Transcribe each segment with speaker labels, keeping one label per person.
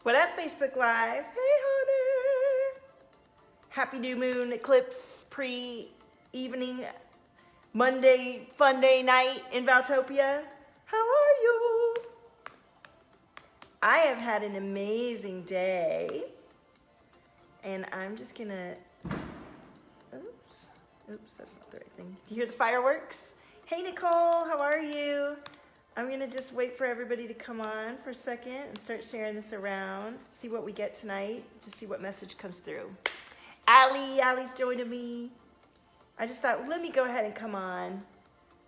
Speaker 1: What up, Facebook Live? Hey, honey. Happy new moon eclipse pre-evening Monday fun day night in Valtopia. How are you? I have had an amazing day. And I'm just gonna, oops, that's not the right thing. Do you hear the fireworks? Hey, Nicole, how are you? I'm gonna just wait for everybody to come on for a second and start sharing this around, see what we get tonight, just see what message comes through. Allie's joining me. I just thought, let me go ahead and come on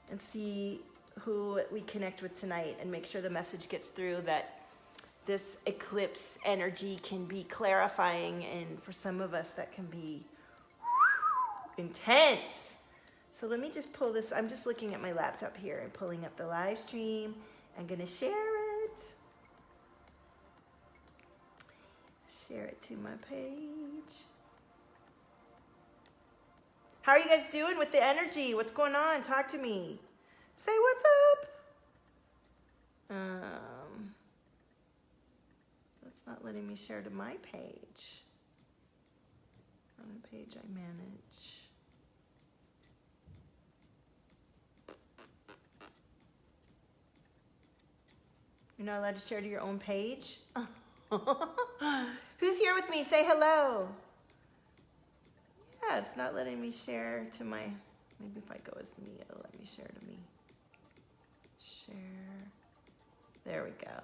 Speaker 1: and see who we connect with tonight and make sure the message gets through that this eclipse energy can be clarifying, and for some of us that can be intense. So let me just pull this. I'm just looking at my laptop here and pulling up the live stream. I'm gonna share it. Share it to my page. How are you guys doing with the energy? What's going on? Talk to me. Say what's up. It's not letting me share to my page. On the page I manage. You're not allowed to share to your own page? Who's here with me? Say hello. Yeah, it's not letting me share to my, maybe if I go as me, it'll let me share to me. Share. There we go.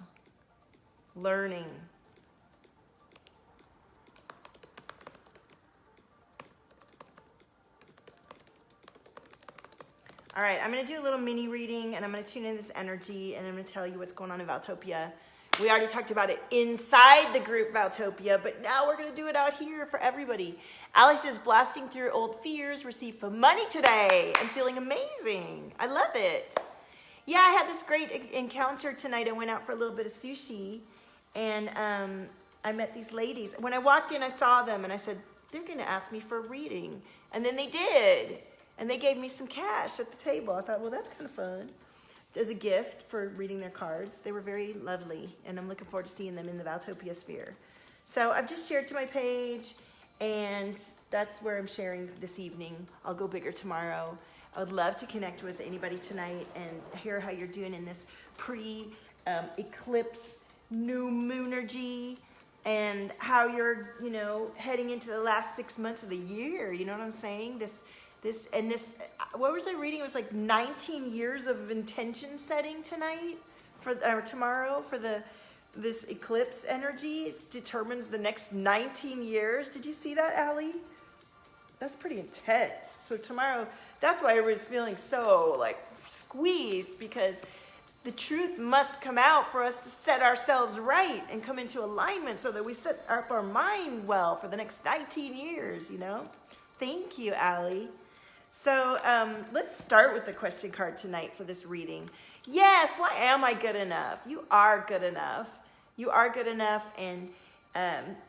Speaker 1: Learning. All right, I'm gonna do a little mini reading and I'm gonna tune in this energy and I'm gonna tell you what's going on in Valtopia. We already talked about it inside the group Valtopia, but now we're gonna do it out here for everybody. Alex says, blasting through old fears, received for money today. I'm feeling amazing. I love it. Yeah, I had this great encounter tonight. I went out for a little bit of sushi and I met these ladies. When I walked in, I saw them and I said, they're gonna ask me for a reading. And then they did. And they gave me some cash at the table. I thought, well, that's kind of fun. As a gift for reading their cards. They were very lovely, and I'm looking forward to seeing them in the Valtopia sphere. So I've just shared to my page, and that's where I'm sharing this evening. I'll go bigger tomorrow. I would love to connect with anybody tonight and hear how you're doing in this pre-eclipse new moonergy, and how you're, heading into the last 6 months of the year. You know what I'm saying? This, what was I reading? It was like 19 years of intention setting tonight, or tomorrow for this eclipse energy. It determines the next 19 years. Did you see that, Allie? That's pretty intense. So tomorrow, that's why everybody's feeling so like squeezed, because the truth must come out for us to set ourselves right and come into alignment so that we set up our mind well for the next 19 years, Thank you, Allie. So let's start with the question card tonight for this reading. Yes, why am I good enough? You are good enough. You are good enough, and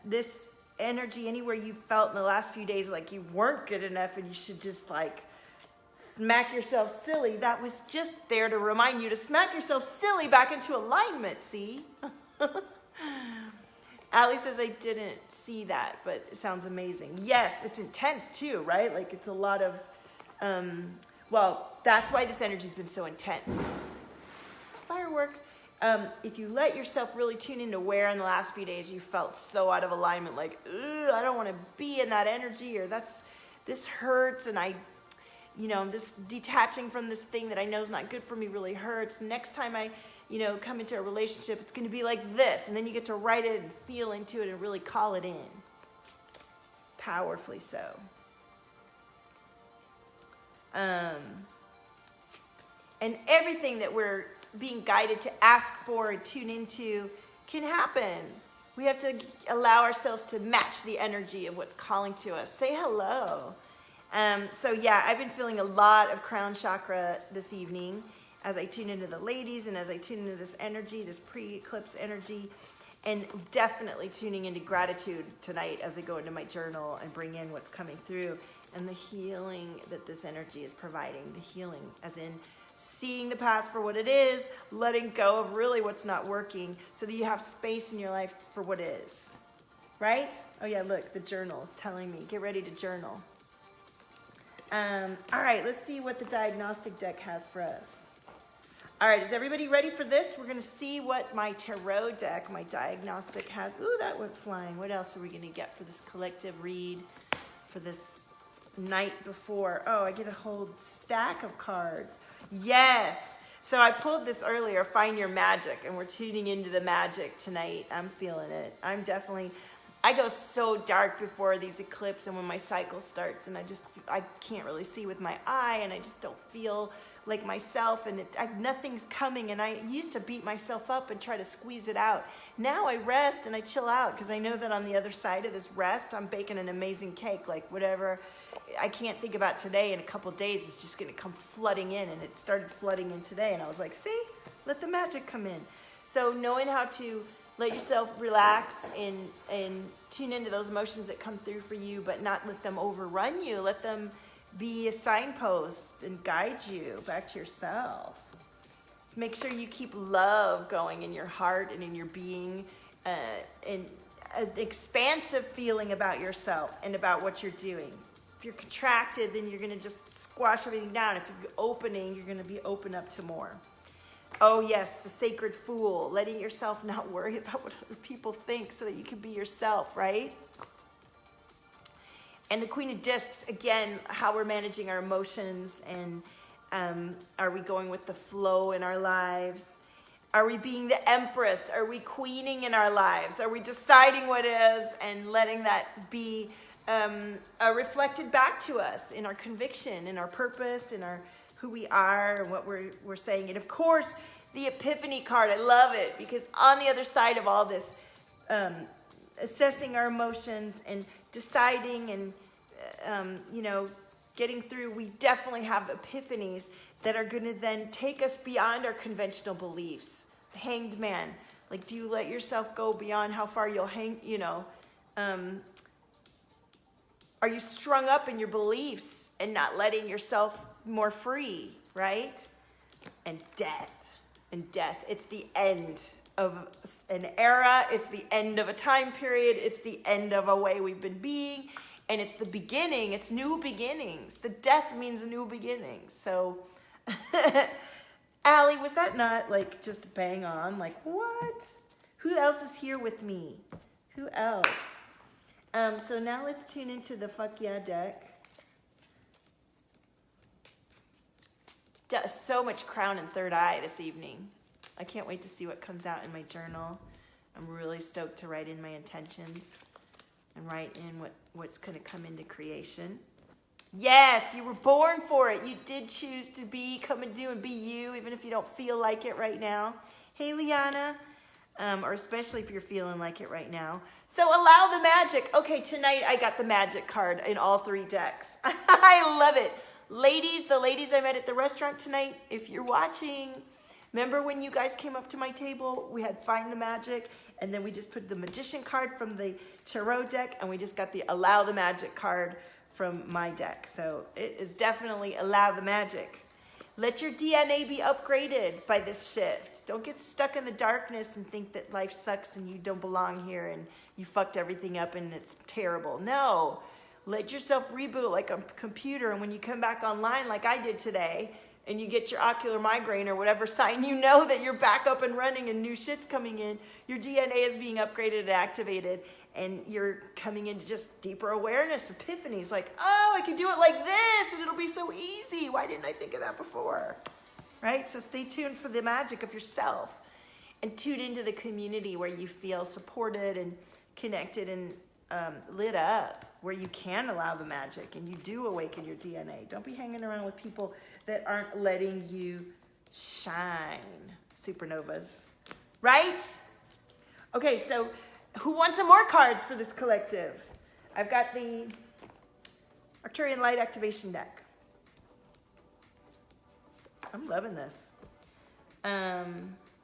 Speaker 1: this energy, anywhere you felt in the last few days like you weren't good enough and you should just like smack yourself silly, that was just there to remind you to smack yourself silly back into alignment, see? Allie says, I didn't see that, but it sounds amazing. Yes, it's intense too, right? Like it's a lot of, well, that's why this energy's been so intense. Fireworks. If you let yourself really tune into where in the last few days you felt so out of alignment, like, I don't want to be in that energy, or this hurts, and this detaching from this thing that I know is not good for me really hurts. Next time I come into a relationship, it's going to be like this. And then you get to write it and feel into it and really call it in. Powerfully so. And everything that we're being guided to ask for and tune into can happen. We have to allow ourselves to match the energy of what's calling to us. Say hello. So yeah, I've been feeling a lot of crown chakra this evening as I tune into the ladies and as I tune into this energy, this pre-eclipse energy, and definitely tuning into gratitude tonight as I go into my journal and bring in what's coming through and the healing that this energy is providing. The healing as in seeing the past for what it is, letting go of really what's not working so that you have space in your life for what is. Right? Oh yeah, look, the journal is telling me. Get ready to journal. All right, let's see what the diagnostic deck has for us. All right, is everybody ready for this? We're going to see what my tarot deck, my diagnostic has. Ooh, that went flying. What else are we going to get for this collective read for this night before? Oh, I get a whole stack of cards. Yes. So I pulled this earlier, Find Your Magic, and we're tuning into the magic tonight. I'm feeling it. I go so dark before these eclipses and when my cycle starts, and I can't really see with my eye, and I just don't feel like myself, and nothing's coming, and I used to beat myself up and try to squeeze it out. Now I rest and I chill out because I know that on the other side of this rest, I'm baking an amazing cake, like whatever I can't think about today in a couple days, it's just gonna come flooding in, and it started flooding in today, and I was like, see, let the magic come in. So knowing how to let yourself relax and tune into those emotions that come through for you, but not let them overrun you. Let them be a signpost and guide you back to yourself. Make sure you keep love going in your heart and in your being, and an expansive feeling about yourself and about what you're doing. If you're contracted, then you're going to just squash everything down. If you're opening, you're going to be open up to more. Oh yes, the sacred fool, letting yourself not worry about what other people think so that you can be yourself, right? And the Queen of Discs, again, how we're managing our emotions, and are we going with the flow in our lives? Are we being the Empress? Are we queening in our lives? Are we deciding what is and letting that be reflected back to us in our conviction, in our purpose, in our who we are and what we're saying. And of course, the Epiphany card, I love it because on the other side of all this, assessing our emotions and deciding and, getting through, we definitely have epiphanies that are going to then take us beyond our conventional beliefs. The Hanged Man, like, do you let yourself go beyond how far you'll hang, are you strung up in your beliefs and not letting yourself more free, right? And death. It's the end of an era. It's the end of a time period. It's the end of a way we've been being. And it's the beginning. It's new beginnings. The death means new beginnings. So, Allie, was that not like just bang on? Like, what? Who else is here with me? Who else? So now let's tune into the Fuck Yeah deck. So much crown and third eye this evening. I can't wait to see what comes out in my journal. I'm really stoked to write in my intentions and write in what's going to come into creation. Yes, you were born for it. You did choose to come and do and be you, even if you don't feel like it right now. Hey, Liana. Or especially if you're feeling like it right now. So allow the magic. Okay, tonight I got the magic card in all three decks. I love it. Ladies, the ladies I met at the restaurant tonight, if you're watching, remember when you guys came up to my table? We had Find the Magic, and then we just put the Magician card from the Tarot deck, and we just got the Allow the Magic card from my deck. So it is definitely Allow the Magic. Let your DNA be upgraded by this shift. Don't get stuck in the darkness and think that life sucks and you don't belong here and you fucked everything up and it's terrible. No. Let yourself reboot like a computer, and when you come back online like I did today and you get your ocular migraine or whatever sign, you know that you're back up and running and new shit's coming in. Your DNA is being upgraded and activated, and you're coming into just deeper awareness, epiphanies, like, oh, I can do it like this and it'll be so easy. Why didn't I think of that before? Right? So stay tuned for the magic of yourself and tune into the community where you feel supported and connected and lit up, where you can allow the magic and you do awaken your DNA. Don't be hanging around with people that aren't letting you shine. Supernovas. Right? Okay, so who wants some more cards for this collective? I've got the Arcturian Light Activation deck. I'm loving this.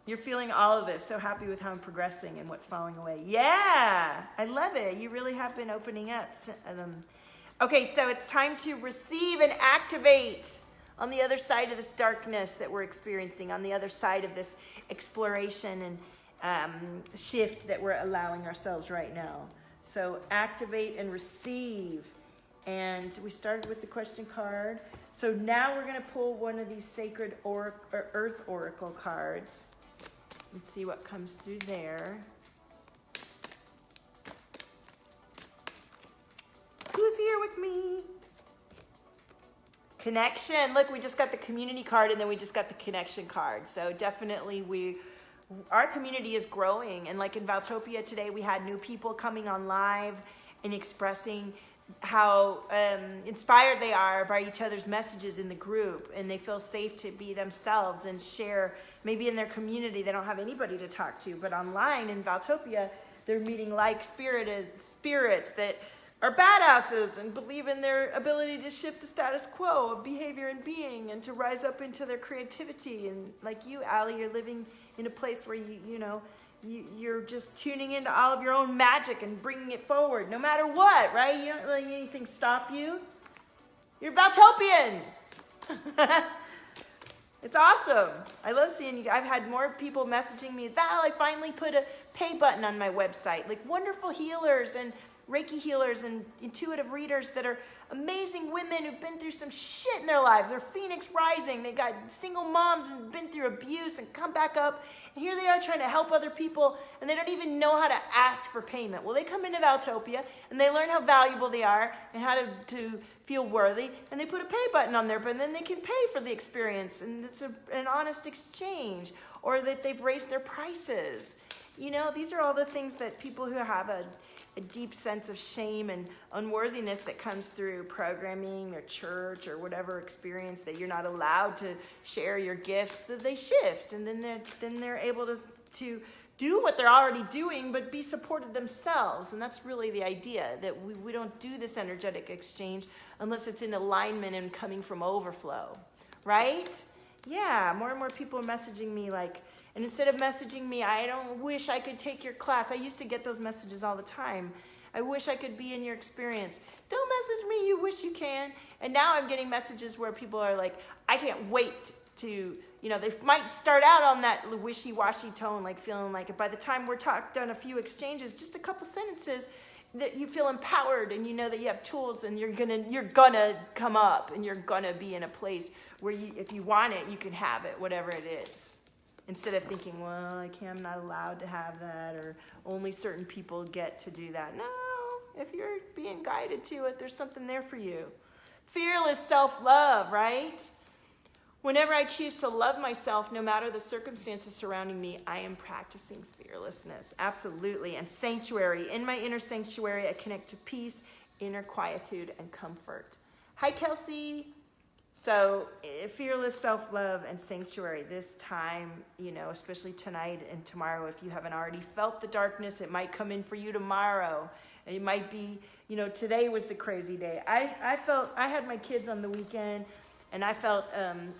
Speaker 1: You're feeling all of this. So happy with how I'm progressing and what's falling away. Yeah, I love it. You really have been opening up. Okay, so it's time to receive and activate. on the other side of this darkness that we're experiencing, on the other side of this exploration and shift that we're allowing ourselves right now. So activate and receive. And we started with the question card. So now we're going to pull one of these sacred earth oracle cards. Let's see what comes through there. Who's here with me? Connection. Look, we just got the community card and then we just got the connection card. So definitely our community is growing. And like in Valtopia today, we had new people coming on live and expressing how inspired they are by each other's messages in the group, and they feel safe to be themselves and share. Maybe in their community they don't have anybody to talk to, but online in Valtopia they're meeting like spirits that are badasses and believe in their ability to shift the status quo of behavior and being and to rise up into their creativity. And like you, Allie, you're living in a place where you're just tuning into all of your own magic and bringing it forward, no matter what, right? You don't let anything stop you. You're Valtopian. It's awesome. I love seeing you. I've had more people messaging me, Val, I finally put a pay button on my website. Like wonderful healers and Reiki healers and intuitive readers that are amazing women who've been through some shit in their lives. They're Phoenix rising. They got single moms and been through abuse and come back up. And here they are trying to help other people, and they don't even know how to ask for payment. Well, they come into Valtopia and they learn how valuable they are and how to feel worthy, and they put a pay button on there, but then they can pay for the experience, and it's an honest exchange, or that they've raised their prices. You know, these are all the things that people who have a deep sense of shame and unworthiness that comes through programming or church or whatever experience that you're not allowed to share your gifts, that they shift, and then they're able to do what they're already doing but be supported themselves. And that's really the idea, that we don't do this energetic exchange unless it's in alignment and coming from overflow, right? Yeah, more and more people are messaging me like, and instead of messaging me, I don't wish I could take your class. I used to get those messages all the time. I wish I could be in your experience. Don't message me, you wish you can. And now I'm getting messages where people are like, I can't wait to, they might start out on that wishy-washy tone, like feeling like by the time we're done a few exchanges, just a couple sentences, that you feel empowered and you know that you have tools and you're gonna come up and you're gonna be in a place where if you want it, you can have it, whatever it is. Instead of thinking, well, I'm not allowed to have that, or only certain people get to do that. No, if you're being guided to it, there's something there for you. Fearless self-love, right? Whenever I choose to love myself, no matter the circumstances surrounding me, I am practicing fearlessness. Absolutely. And sanctuary. In my inner sanctuary, I connect to peace, inner quietude, and comfort. Hi, Kelsey. So fearless self-love and sanctuary this time, especially tonight and tomorrow. If you haven't already felt the darkness, it might come in for you tomorrow. It might be, today was the crazy day. I had my kids on the weekend, and I felt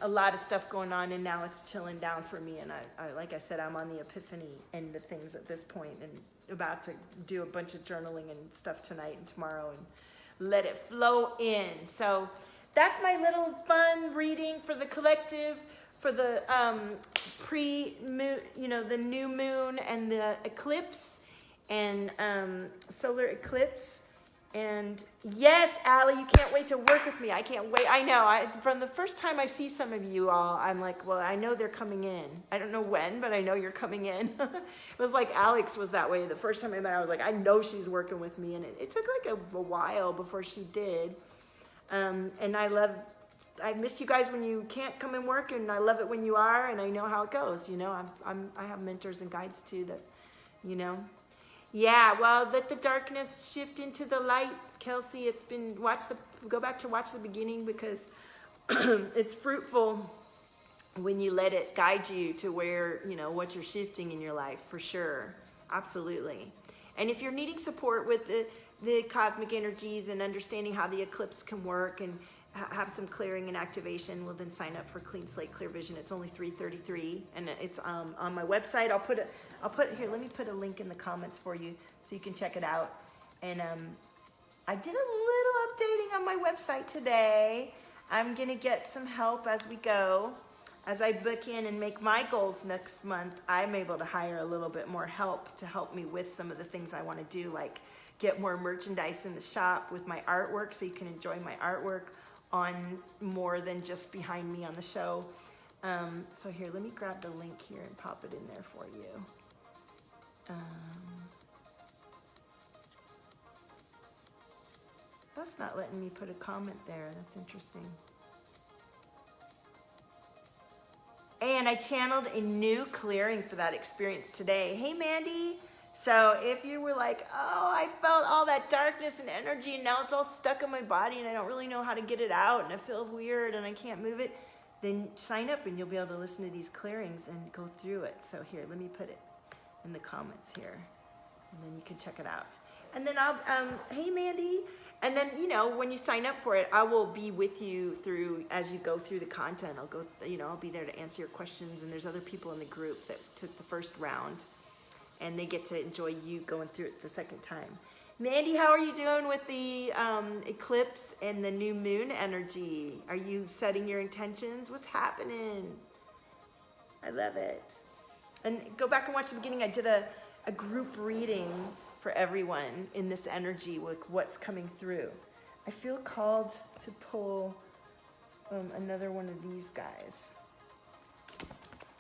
Speaker 1: a lot of stuff going on, and now it's chilling down for me. And I like I said, I'm on the epiphany end of things at this point, and about to do a bunch of journaling and stuff tonight and tomorrow and let it flow in. So that's my little fun reading for the collective, for the pre-moon, the new moon and the eclipse and solar eclipse. And yes, Allie, you can't wait to work with me. I can't wait. I know. From the first time I see some of you all, I'm like, well, I know they're coming in. I don't know when, but I know you're coming in. It was like Alex was that way. The first time I met her, I was like, I know she's working with me. And it took like a while before she did. And I miss you guys when you can't come and work, and I love it when you are, and I know how it goes. I have mentors and guides too that, Yeah, well, let the darkness shift into the light, Kelsey. Go back to watch the beginning, because it's fruitful when you let it guide you to where, what you're shifting in your life, for sure. Absolutely. And if you're needing support with the cosmic energies and understanding how the eclipse can work and have some clearing and activation, well, then sign up for Clean Slate Clear Vision. It's only $333, and it's on my website. I'll put here. Let me put a link in the comments for you so you can check it out. And I did a little updating on my website today. I'm gonna get some help as we go. As I book in and make my goals next month, I'm able to hire a little bit more help to help me with some of the things I want to do, like get more merchandise in the shop with my artwork so you can enjoy my artwork on more than just behind me on the show. So here, let me grab the link here and pop it in there for you. That's not letting me put a comment there. That's interesting. And I channeled a new clearing for that experience today. Hey, Mandy. So if you were like, oh, I felt all that darkness and energy and now it's all stuck in my body and I don't really know how to get it out and I feel weird and I can't move it, then sign up and you'll be able to listen to these clearings and go through it. So here, let me put it in the comments here and then you can check it out. And then I'll, hey, Mandy. And then, you know, when you sign up for it, I will be with you through, as you go through the content. I'll go, you know, I'll be there to answer your questions. And there's other people in the group that took the first round. And they get to enjoy you going through it the second time. Mandy, how are you doing with the eclipse and the new moon energy? Are you setting your intentions? What's happening? I love it. And go back and watch the beginning. I did a group reading for everyone in this energy with what's coming through. I feel called to pull another one of these guys.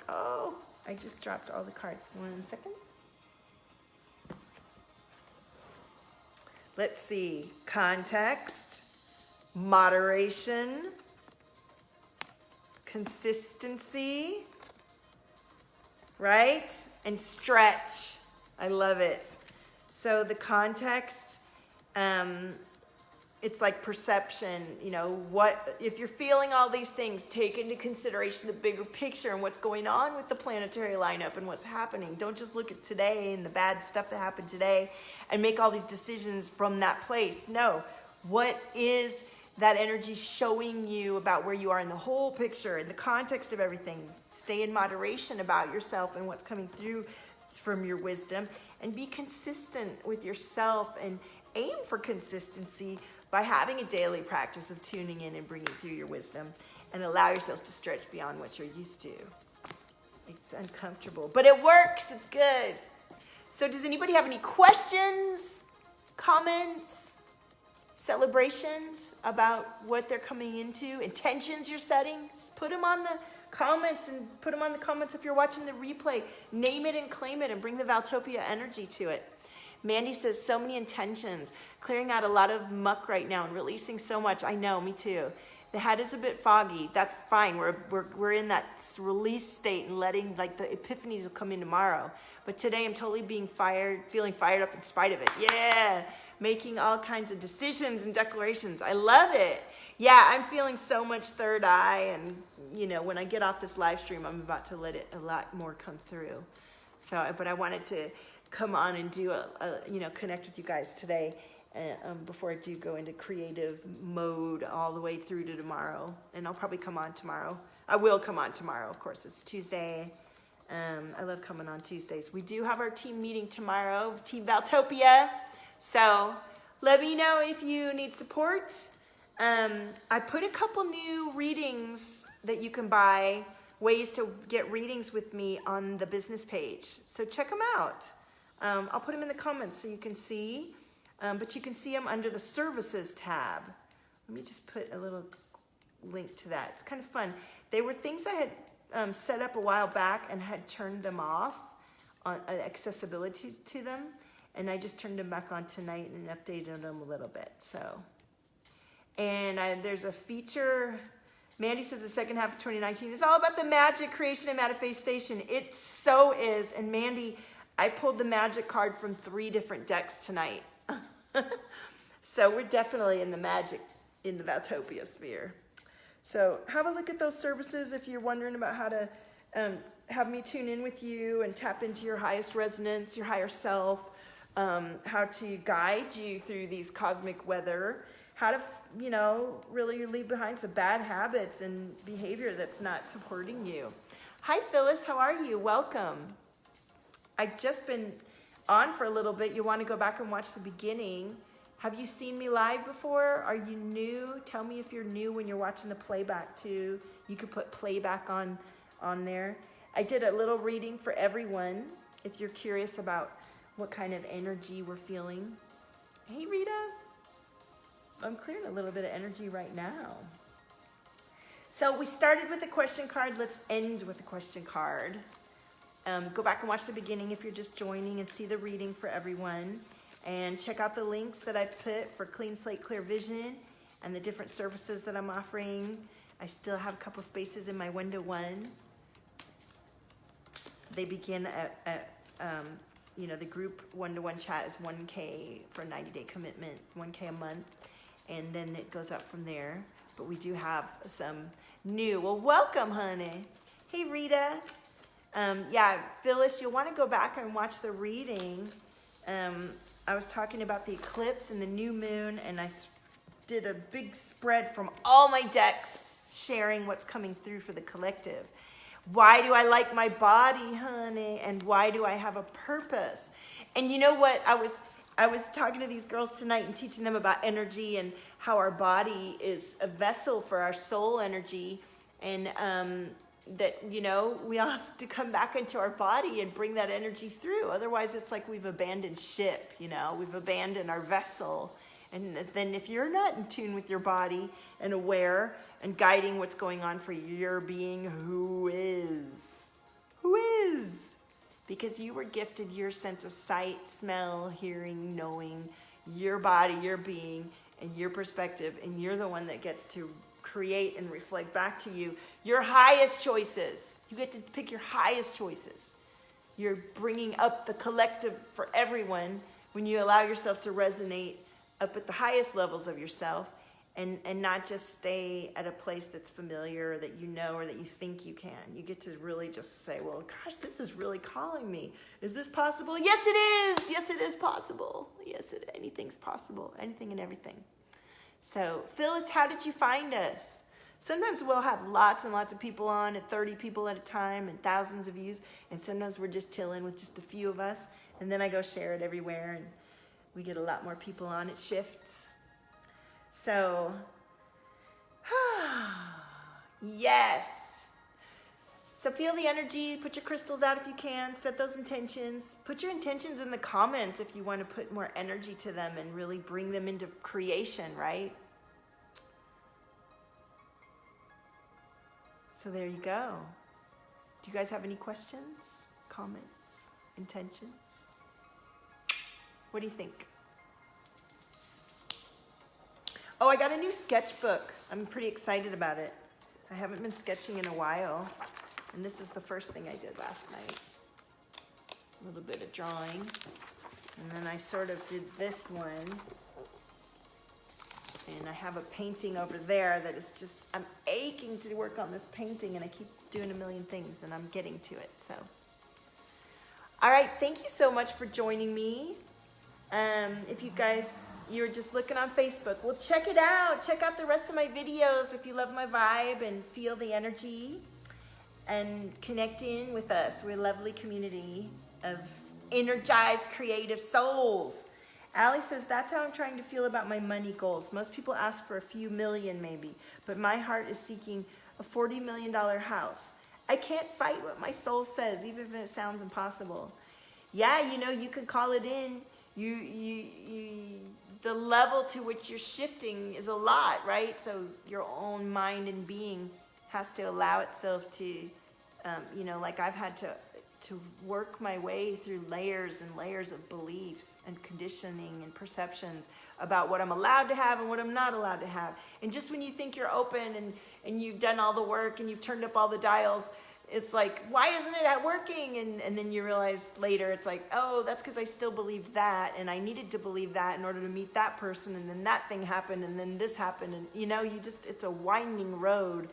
Speaker 1: Oh, I just dropped all the cards. 1 second. Let's see. Context, moderation, consistency, right? And stretch. I love it. So the context, it's like perception, you know, what, if you're feeling all these things, take into consideration the bigger picture and what's going on with the planetary lineup and what's happening. Don't just look at today and the bad stuff that happened today and make all these decisions from that place. No, what is that energy showing you about where you are in the whole picture, in the context of everything? Stay in moderation about yourself and what's coming through from your wisdom. And be consistent with yourself and aim for consistency by having a daily practice of tuning in and bringing through your wisdom and allow yourselves to stretch beyond what you're used to. It's uncomfortable, but it works. It's good. So does anybody have any questions, comments, celebrations about what they're coming into, intentions you're setting? Put them on the comments and put them on the comments if you're watching the replay. Name it and claim it and bring the Valtopia energy to it. Mandy says so many intentions, clearing out a lot of muck right now and releasing so much. I know, me too. The head is a bit foggy. That's fine. We're in that release state and letting, like, the epiphanies will come in tomorrow. But today I'm totally feeling fired up in spite of it. Yeah, making all kinds of decisions and declarations. I love it. Yeah, I'm feeling so much third eye, and you know, when I get off this live stream, I'm about to let it a lot more come through. So, but I wanted to come on and do connect with you guys today before I do go into creative mode all the way through to tomorrow. And I'll probably come on tomorrow. I will come on tomorrow, of course. It's Tuesday. I love coming on Tuesdays. We do have our team meeting tomorrow, Team Valtopia. So let me know if you need support. I put a couple new readings that you can buy, ways to get readings with me on the business page. So check them out. I'll put them in the comments so you can see, but you can see them under the services tab. Let me just put a little link to that. It's kind of fun. They were things I had set up a while back and had turned them off on accessibility to them. And I just turned them back on tonight and updated them a little bit. So, and there's a feature. Mandy said the second half of 2019 is all about the magic, creation, and manifestation. It so is. And Mandy, I pulled the magic card from 3 different decks tonight. So we're definitely in the magic, in the Valtopia sphere. So have a look at those services if you're wondering about how to have me tune in with you and tap into your highest resonance, your higher self, how to guide you through these cosmic weather, how to, really leave behind some bad habits and behavior that's not supporting you. Hi, Phyllis. How are you? Welcome. I've just been on for a little bit. You want to go back and watch the beginning Have you seen me live before? Are you new? Tell me if you're new when you're watching the playback too. You could put playback on there. I did a little reading for everyone if you're curious about what kind of energy we're feeling. Hey Rita, I'm clearing a little bit of energy right now. So we started with the question card. Let's end with the question card. Go back and watch the beginning if you're just joining and see the reading for everyone. And check out the links that I've put for Clean Slate, Clear Vision and the different services that I'm offering. I still have a couple spaces in my 1-to-1. They begin at the group 1-to-1 chat is $1K for a 90-day commitment, $1K a month. And then it goes up from there. But we do have some new. Well, welcome, honey. Hey, Rita. Yeah, Phyllis, you'll want to go back and watch the reading. I was talking about the eclipse and the new moon, and I did a big spread from all my decks sharing what's coming through for the collective. Why do I like my body, honey? And why do I have a purpose? And you know what? I was talking to these girls tonight and teaching them about energy and how our body is a vessel for our soul energy, and that, we all have to come back into our body and bring that energy through. Otherwise, it's like we've abandoned ship, we've abandoned our vessel. And then if you're not in tune with your body and aware and guiding what's going on for your being, who is? Because you were gifted your sense of sight, smell, hearing, knowing, your body, your being, and your perspective, and you're the one that gets to create and reflect back to you your highest choices. You get to pick your highest choices. You're bringing up the collective for everyone when you allow yourself to resonate up at the highest levels of yourself, and not just stay at a place that's familiar, or that you know, or that you think you can. You get to really just say, well, gosh, this is really calling me. Is this possible? Yes, it is. Yes, it is possible. Yes, anything's possible. Anything and everything. So, Phyllis, how did you find us? Sometimes we'll have lots and lots of people on, at 30 people at a time, and thousands of views. And sometimes we're just chilling with just a few of us. And then I go share it everywhere, and we get a lot more people on. It shifts. So, yes. So feel the energy. Put your crystals out if you can. Set those intentions. Put your intentions in the comments if you want to put more energy to them and really bring them into creation, right? So there you go. Do you guys have any questions, comments, intentions? What do you think? Oh, I got a new sketchbook. I'm pretty excited about it. I haven't been sketching in a while, and this is the first thing I did last night. A little bit of drawing, and then I sort of did this one, and I have a painting over there that is just, I'm aching to work on this painting, and I keep doing a million things, and I'm getting to it, so. All right, thank you so much for joining me. If you guys, you're just looking on Facebook, well, check it out. Check out the rest of my videos if you love my vibe and feel the energy, and connect in with us. We're a lovely community of energized, creative souls. Allie says, that's how I'm trying to feel about my money goals. Most people ask for a few million maybe, but my heart is seeking a $40 million house. I can't fight what my soul says, even if it sounds impossible. Yeah, you can call it in. The level to which you're shifting is a lot, right? So your own mind and being has to allow itself to, like I've had to work my way through layers and layers of beliefs and conditioning and perceptions about what I'm allowed to have and what I'm not allowed to have. And just when you think you're open and you've done all the work and you've turned up all the dials, it's like, why isn't it working? And then you realize later, it's like, oh, that's because I still believed that, and I needed to believe that in order to meet that person, and then that thing happened, and then this happened, and it's a winding road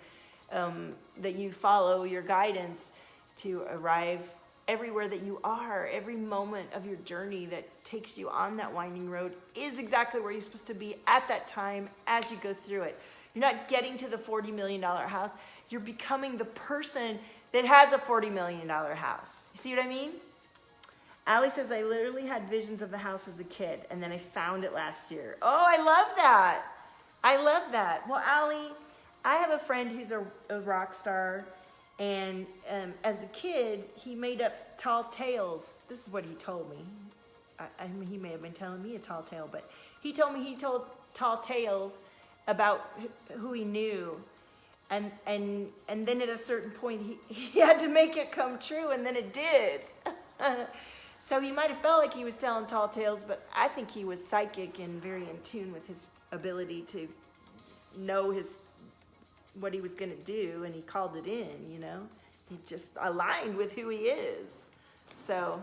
Speaker 1: that you follow your guidance to arrive everywhere that you are. Every moment of your journey that takes you on that winding road is exactly where you're supposed to be at that time as you go through it. You're not getting to the $40 million house. You're becoming the person that has a $40 million house. You see what I mean? Allie says, I literally had visions of the house as a kid, and then I found it last year. Oh, I love that. I love that. Well, Allie, I have a friend who's a rock star, and as a kid, he made up tall tales. This is what he told me. I mean, he may have been telling me a tall tale, but he told me he told tall tales about who he knew. And then at a certain point, he had to make it come true, and then it did. So he might have felt like he was telling tall tales, but I think he was psychic and very in tune with his ability to know what he was going to do, and he called it in, you know. He just aligned with who he is. So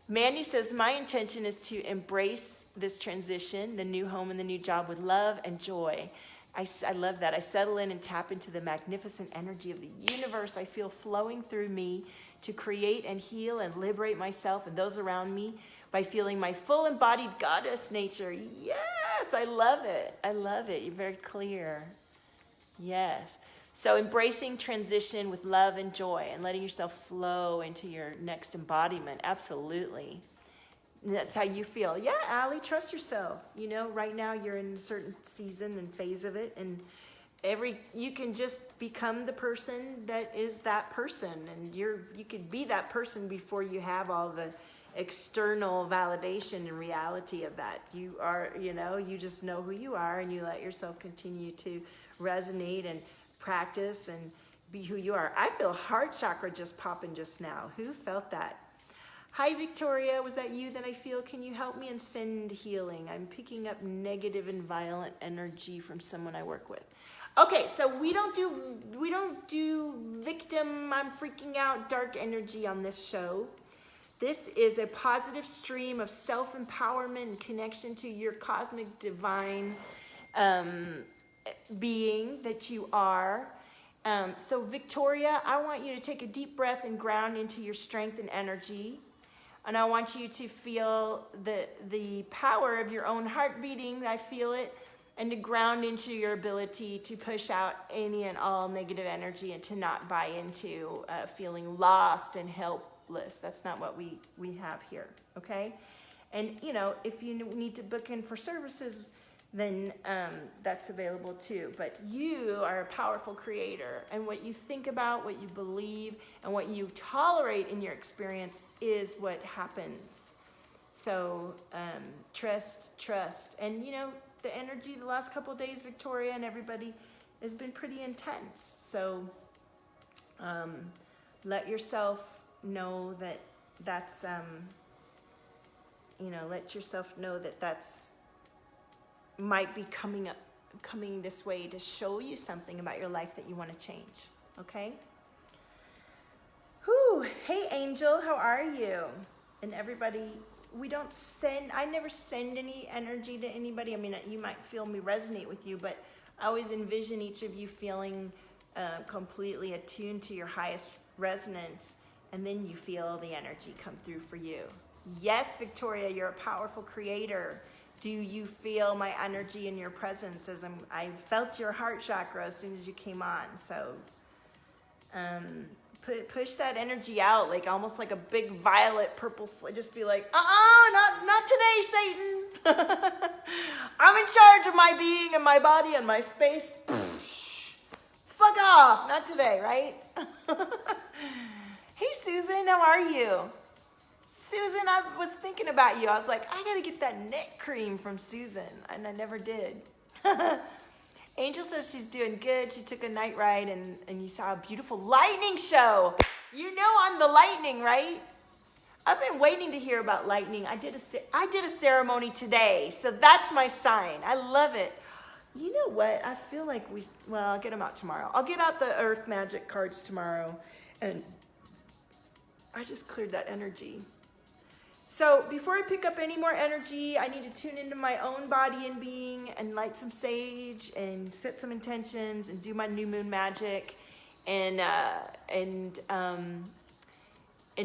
Speaker 1: Mandy says, my intention is to embrace this transition, the new home and the new job, with love and joy. I love that. I settle in and tap into the magnificent energy of the universe I feel flowing through me to create and heal and liberate myself and those around me by feeling my full embodied goddess nature. Yes, I love it. I love it. You're very clear. Yes. So embracing transition with love and joy and letting yourself flow into your next embodiment. Absolutely. That's how you feel. Yeah, Allie, trust yourself. You know, right now you're in a certain season and phase of it, and you can just become the person that is that person, and you could be that person before you have all the external validation and reality of that. You are, you know, you just know who you are, and you let yourself continue to resonate and practice and be who you are. I feel heart chakra just popping just now. Who felt that? Hi, Victoria. Was that you that I feel? Can you help me and send healing? I'm picking up negative and violent energy from someone I work with. Okay, so we don't do victim, I'm freaking out, dark energy on this show. This is a positive stream of self-empowerment and connection to your cosmic divine being that you are. So Victoria, I want you to take a deep breath and ground into your strength and energy. And I want you to feel the power of your own heart beating. I feel it. And to ground into your ability to push out any and all negative energy and to not buy into feeling lost and helpless. That's not what we have here, okay? And, you know, if you need to book in for services, then that's available too. But you are a powerful creator, and what you think about, what you believe, and what you tolerate in your experience is what happens. So trust. And, you know, the energy the last couple of days, Victoria and everybody, has been pretty intense. So let yourself know that's, you know, let yourself know that's might be coming this way to show you something about your life that you want to change. Okay? Whew. Hey, Angel, how are you? And everybody, I never send any energy to anybody. I mean, you might feel me resonate with you, but I always envision each of you feeling completely attuned to your highest resonance, and then you feel the energy come through for you. Yes, Victoria, you're a powerful creator. Do you feel my energy in your presence? I felt your heart chakra as soon as you came on. So push that energy out, like almost like a big violet purple. Just be like, not today, Satan. I'm in charge of my being and my body and my space. Fuck off. Not today, right? Hey, Susan, how are you? Susan, I was thinking about you. I was like, I gotta get that neck cream from Susan, and I never did. Angel says she's doing good. She took a night ride, and you saw a beautiful lightning show. You know I'm the lightning, right? I've been waiting to hear about lightning. I did a ceremony today, so that's my sign. I love it. You know what? I feel like I'll get them out tomorrow. I'll get out the Earth Magic cards tomorrow, and I just cleared that energy. So before I pick up any more energy, I need to tune into my own body and being and light some sage and set some intentions and do my new moon magic and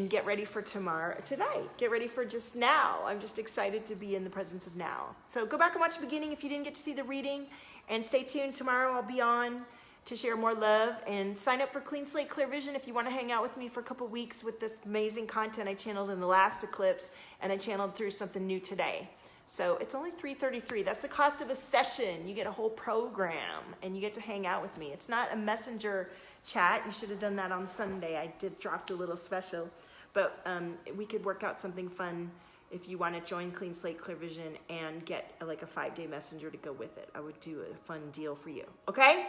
Speaker 1: get ready for tonight. Get ready for just now. I'm just excited to be in the presence of now. So go back and watch the beginning if you didn't get to see the reading, and stay tuned. Tomorrow I'll be on to share more love, and sign up for Clean Slate Clear Vision if you want to hang out with me for a couple weeks with this amazing content I channeled in the last eclipse, and I channeled through something new today. So it's only $333. That's the cost of a session. You get a whole program and you get to hang out with me. It's not a messenger chat. You should have done that on Sunday. I did drop a little special, but we could work out something fun if you want to join Clean Slate Clear Vision and get like a 5-day messenger to go with it. I would do a fun deal for you. Okay?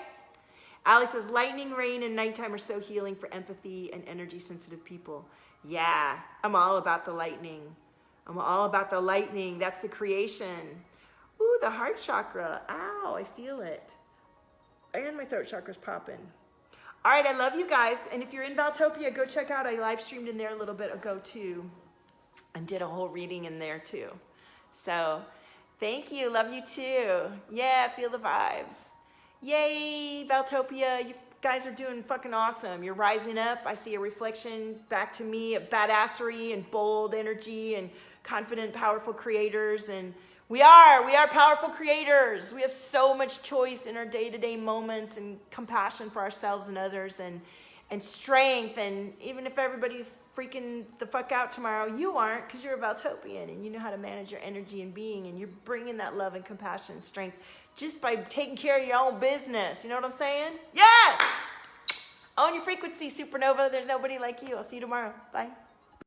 Speaker 1: Allie says, lightning, rain, and nighttime are so healing for empathy and energy sensitive people. Yeah, I'm all about the lightning. I'm all about the lightning. That's the creation. Ooh, the heart chakra. Ow, I feel it. And my throat chakra's popping. All right, I love you guys. And if you're in Valtopia, go check out. I live streamed in there a little bit ago too, and did a whole reading in there too. So thank you. Love you too. Yeah, feel the vibes. Yay, Valtopia. You guys are doing fucking awesome. You're rising up. I see a reflection back to me of badassery and bold energy and confident, powerful creators. And we are powerful creators. We have so much choice in our day-to-day moments, and compassion for ourselves and others, and strength. And even if everybody's freaking the fuck out tomorrow, you aren't, because you're a Valtopian and you know how to manage your energy and being, and you're bringing that love and compassion and strength just by taking care of your own business. You know what I'm saying? Yes! Own your frequency, supernova. There's nobody like you. I'll see you tomorrow. Bye.